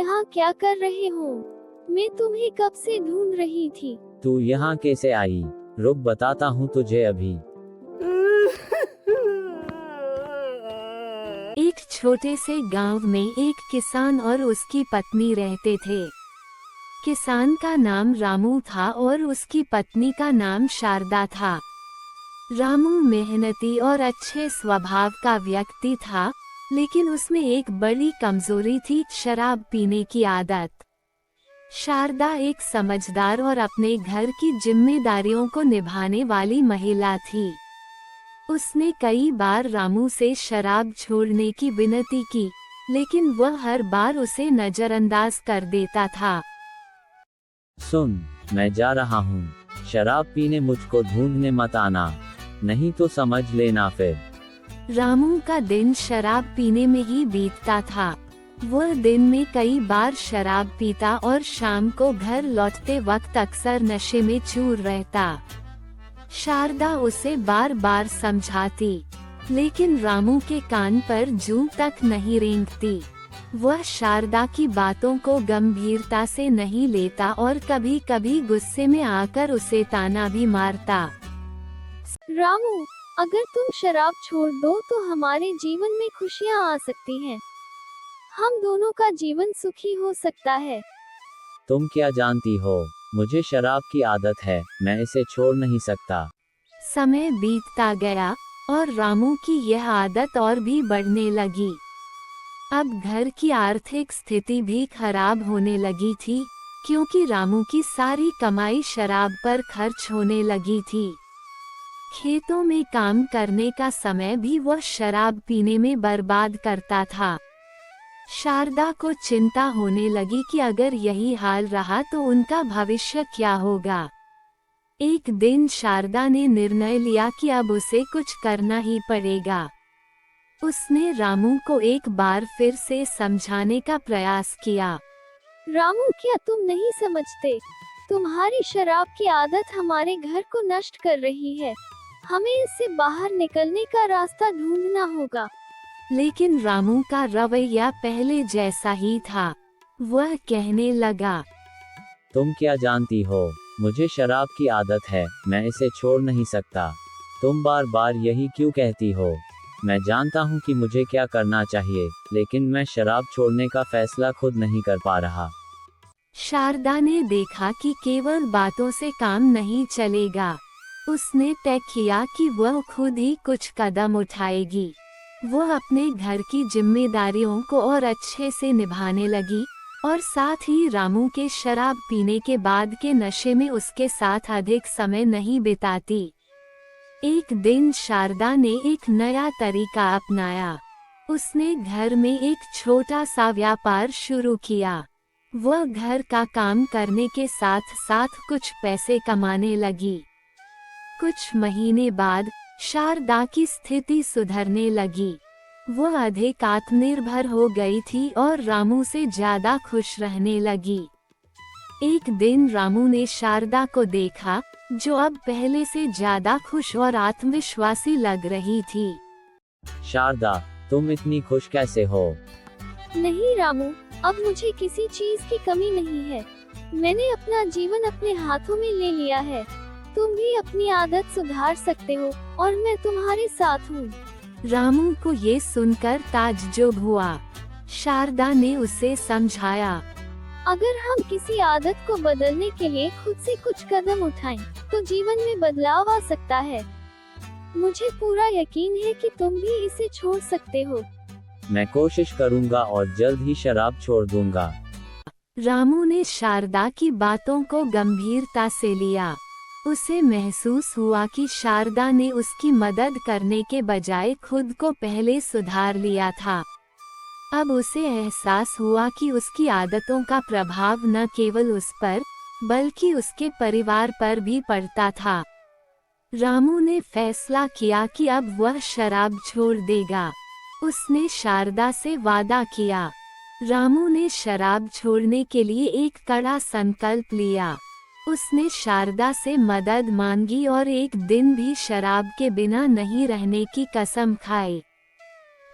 यहाँ क्या कर रहे हो? मैं तुम्हें कब से ढूंढ रही थी। तू यहाँ कैसे आई? रुक, बताता हूँ तुझे अभी। एक छोटे से गांव में एक किसान और उसकी पत्नी रहते थे। किसान का नाम रामू था और उसकी पत्नी का नाम शारदा था। रामू मेहनती और अच्छे स्वभाव का व्यक्ति था, लेकिन उसमें एक बड़ी कमजोरी थी, शराब पीने की आदत। शारदा एक समझदार और अपने घर की जिम्मेदारियों को निभाने वाली महिला थी। उसने कई बार रामू से शराब छोड़ने की विनती की, लेकिन वह हर बार उसे नजरअंदाज कर देता था। सुन, मैं जा रहा हूँ। शराब पीने मुझको ढूंढने मत आना, नहीं तो समझ लेना फिर। रामू का दिन शराब पीने में ही बीतता था। वह दिन में कई बार शराब पीता और शाम को घर लौटते वक्त अक्सर नशे में चूर रहता। शारदा उसे बार बार समझाती, लेकिन रामू के कान पर जूं तक नहीं रेंगती। वह शारदा की बातों को गंभीरता से नहीं लेता और कभी कभी गुस्से में आकर उसे ताना भी मारता। रामू, अगर तुम शराब छोड़ दो तो हमारे जीवन में खुशियाँ आ सकती हैं। हम दोनों का जीवन सुखी हो सकता है। तुम क्या जानती हो, मुझे शराब की आदत है, मैं इसे छोड़ नहीं सकता। समय बीतता गया और रामू की यह आदत और भी बढ़ने लगी। अब घर की आर्थिक स्थिति भी खराब होने लगी थी, क्योंकि रामू की सारी कमाई शराब पर खर्च होने लगी थी। खेतों में काम करने का समय भी वह शराब पीने में बर्बाद करता था। शारदा को चिंता होने लगी कि अगर यही हाल रहा तो उनका भविष्य क्या होगा। एक दिन शारदा ने निर्णय लिया कि अब उसे कुछ करना ही पड़ेगा। उसने रामू को एक बार फिर से समझाने का प्रयास किया। रामू, क्या तुम नहीं समझते? तुम्हारी शराब की आदत हमारे घर को नष्ट कर रही है। हमें इससे बाहर निकलने का रास्ता ढूंढना होगा। लेकिन रामू का रवैया पहले जैसा ही था। वह कहने लगा, तुम क्या जानती हो, मुझे शराब की आदत है, मैं इसे छोड़ नहीं सकता। तुम बार बार यही क्यों कहती हो? मैं जानता हूँ कि मुझे क्या करना चाहिए, लेकिन मैं शराब छोड़ने का फैसला खुद नहीं कर पा रहा। शारदा ने देखा कि केवल बातों से काम नहीं चलेगा। उसने तय किया कि वह खुद ही कुछ कदम उठाएगी। वह अपने घर की जिम्मेदारियों को और अच्छे से निभाने लगी और साथ ही रामू के शराब पीने के बाद के नशे में उसके साथ अधिक समय नहीं बिताती। एक दिन शारदा ने एक नया तरीका अपनाया। उसने घर में एक छोटा सा व्यापार शुरू किया। वह घर का काम करने के साथ साथ कुछ पैसे कमाने लगी। कुछ महीने बाद शारदा की स्थिति सुधरने लगी। वह अधिक आत्मनिर्भर हो गई थी और रामू से ज्यादा खुश रहने लगी। एक दिन रामू ने शारदा को देखा, जो अब पहले से ज्यादा खुश और आत्मविश्वासी लग रही थी। शारदा, तुम इतनी खुश कैसे हो? नहीं रामू, अब मुझे किसी चीज की कमी नहीं है। मैंने अपना जीवन अपने हाथों में ले लिया है। तुम भी अपनी आदत सुधार सकते हो और मैं तुम्हारे साथ हूँ। रामू को ये सुनकर ताज्जुब हुआ। शारदा ने उसे समझाया, अगर हम किसी आदत को बदलने के लिए खुद से कुछ कदम उठाएं, तो जीवन में बदलाव आ सकता है। मुझे पूरा यकीन है कि तुम भी इसे छोड़ सकते हो। मैं कोशिश करूंगा और जल्द ही शराब छोड़ दूंगा। रामू ने शारदा की बातों को गंभीरता से लिया। उसे महसूस हुआ कि शारदा ने उसकी मदद करने के बजाय खुद को पहले सुधार लिया था। अब उसे एहसास हुआ कि उसकी आदतों का प्रभाव न केवल उस पर, बल्कि उसके परिवार पर भी पड़ता था। रामू ने फैसला किया कि अब वह शराब छोड़ देगा। उसने शारदा से वादा किया। रामू ने शराब छोड़ने के लिए एक कड़ा संकल्प लिया। उसने शारदा से मदद मांगी और एक दिन भी शराब के बिना नहीं रहने की कसम खाई।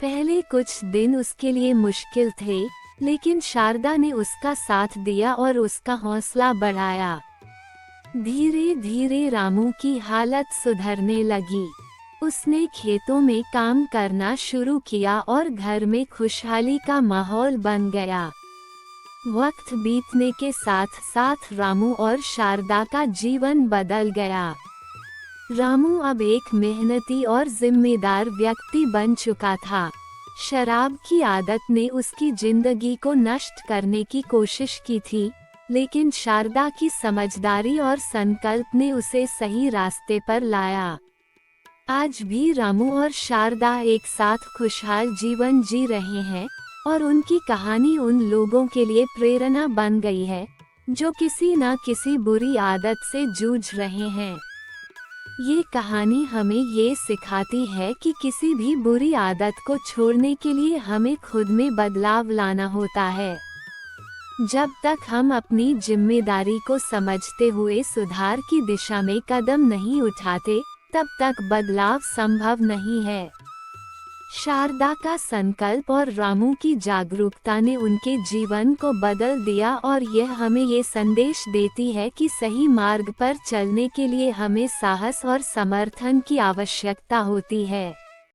पहले कुछ दिन उसके लिए मुश्किल थे, लेकिन शारदा ने उसका साथ दिया और उसका हौसला बढ़ाया। धीरे धीरे रामू की हालत सुधरने लगी। उसने खेतों में काम करना शुरू किया और घर में खुशहाली का माहौल बन गया। वक्त बीतने के साथ साथ रामू और शारदा का जीवन बदल गया। रामू अब एक मेहनती और जिम्मेदार व्यक्ति बन चुका था। शराब की आदत ने उसकी जिंदगी को नष्ट करने की कोशिश की थी, लेकिन शारदा की समझदारी और संकल्प ने उसे सही रास्ते पर लाया। आज भी रामू और शारदा एक साथ खुशहाल जीवन जी रहे हैं और उनकी कहानी उन लोगों के लिए प्रेरणा बन गई है जो किसी न किसी बुरी आदत से जूझ रहे हैं। ये कहानी हमें ये सिखाती है कि किसी भी बुरी आदत को छोड़ने के लिए हमें खुद में बदलाव लाना होता है। जब तक हम अपनी जिम्मेदारी को समझते हुए सुधार की दिशा में कदम नहीं उठाते, तब तक बदलाव संभव नहीं है। शारदा का संकल्प और रामू की जागरूकता ने उनके जीवन को बदल दिया और यह हमें ये संदेश देती है कि सही मार्ग पर चलने के लिए हमें साहस और समर्थन की आवश्यकता होती है।